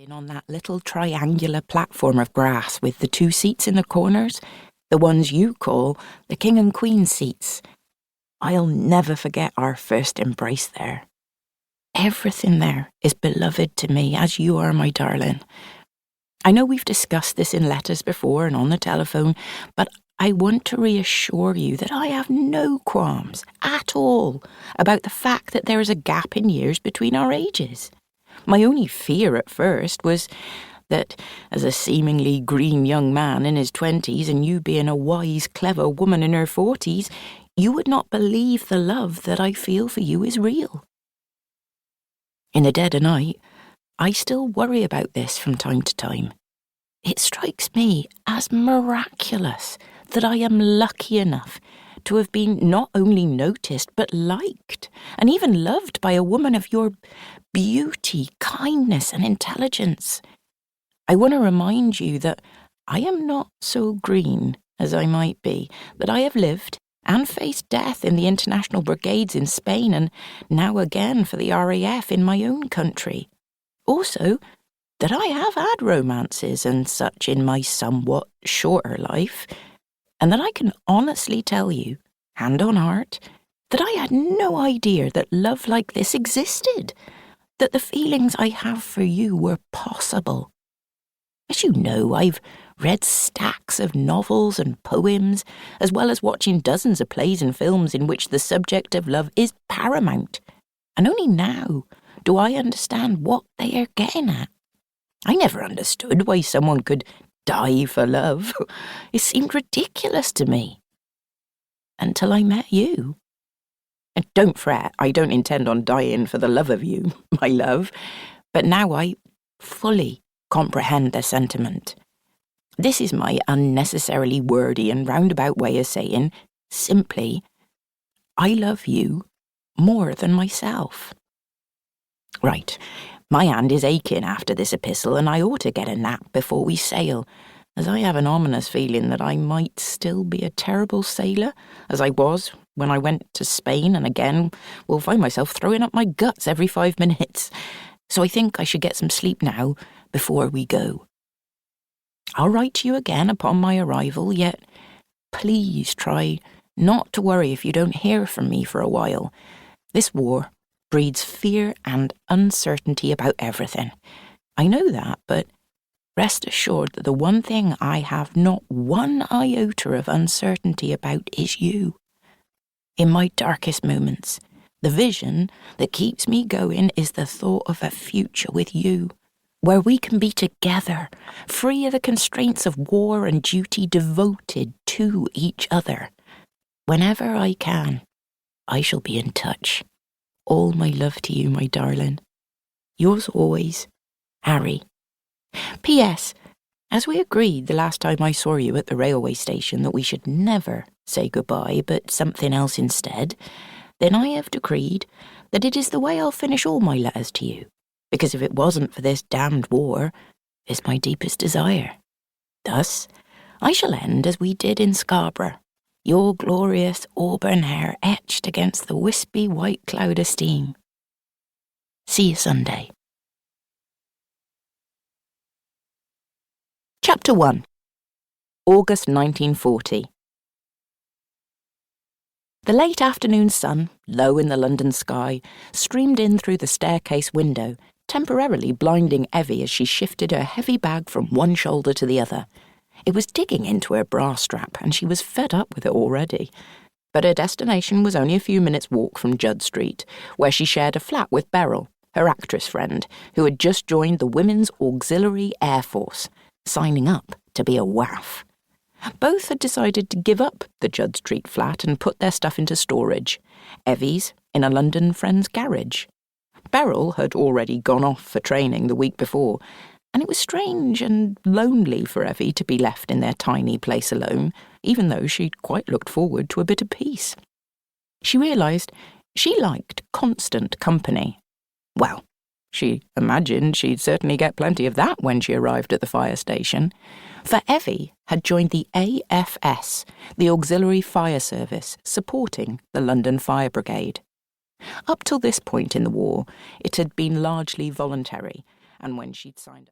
In on that little triangular platform of grass with the 2 seats in the corners, the ones you call the King and Queen seats. I'll never forget our first embrace there. Everything there is beloved to me, as you are, my darling. I know we've discussed this in letters before and on the telephone, but I want to reassure you that I have no qualms at all about the fact that there is a gap in years between our ages. My only fear at first was that, as a seemingly green young man in his 20s and you being a wise, clever woman in her 40s, you would not believe the love that I feel for you is real. In the dead of night, I still worry about this from time to time. It strikes me as miraculous that I am lucky enough to have been not only noticed but liked and even loved by a woman of your beauty, kindness and intelligence. I want to remind you that I am not so green as I might be, that I have lived and faced death in the international brigades in Spain and now again for the RAF in my own country. Also, that I have had romances and such in my somewhat shorter life, and that I can honestly tell you, hand on heart, that I had no idea that love like this existed, that the feelings I have for you were possible. As you know, I've read stacks of novels and poems, as well as watching dozens of plays and films in which the subject of love is paramount, and only now do I understand what they are getting at. I never understood why someone could die for love. It seemed ridiculous to me. Until I met you. And don't fret, I don't intend on dying for the love of you, my love, but now I fully comprehend the sentiment. This is my unnecessarily wordy and roundabout way of saying, simply, I love you more than myself. Right, my hand is aching after this epistle and I ought to get a nap before we sail, as I have an ominous feeling that I might still be a terrible sailor, as I was when I went to Spain and again will find myself throwing up my guts every 5 minutes. So I think I should get some sleep now before we go. I'll write to you again upon my arrival, yet please try not to worry if you don't hear from me for a while. This war breeds fear and uncertainty about everything. I know that, but rest assured that the one thing I have not one iota of uncertainty about is you. In my darkest moments, the vision that keeps me going is the thought of a future with you, where we can be together, free of the constraints of war and duty, devoted to each other. Whenever I can, I shall be in touch. All my love to you, my darling. Yours always, Harry. P.S. As we agreed the last time I saw you at the railway station that we should never say goodbye, but something else instead, then I have decreed that it is the way I'll finish all my letters to you, because if it wasn't for this damned war, it's my deepest desire. Thus, I shall end as we did in Scarborough, your glorious auburn hair etched against the wispy white cloud of steam. See you Sunday. Chapter 1. August 1940. The late afternoon sun, low in the London sky, streamed in through the staircase window, temporarily blinding Evie as she shifted her heavy bag from one shoulder to the other. It was digging into her bra strap, and she was fed up with it already. But her destination was only a few minutes' walk from Judd Street, where she shared a flat with Beryl, her actress friend, who had just joined the Women's Auxiliary Air Force, signing up to be a WAF. Both had decided to give up the Judd Street flat and put their stuff into storage, Evie's in a London friend's garage. Beryl had already gone off for training the week before, and it was strange and lonely for Evie to be left in their tiny place alone, even though she'd quite looked forward to a bit of peace. She realised she liked constant company. Well, she imagined she'd certainly get plenty of that when she arrived at the fire station, for Evie had joined the AFS, the Auxiliary Fire Service, supporting the London Fire Brigade. Up till this point in the war, it had been largely voluntary, and when she'd signed up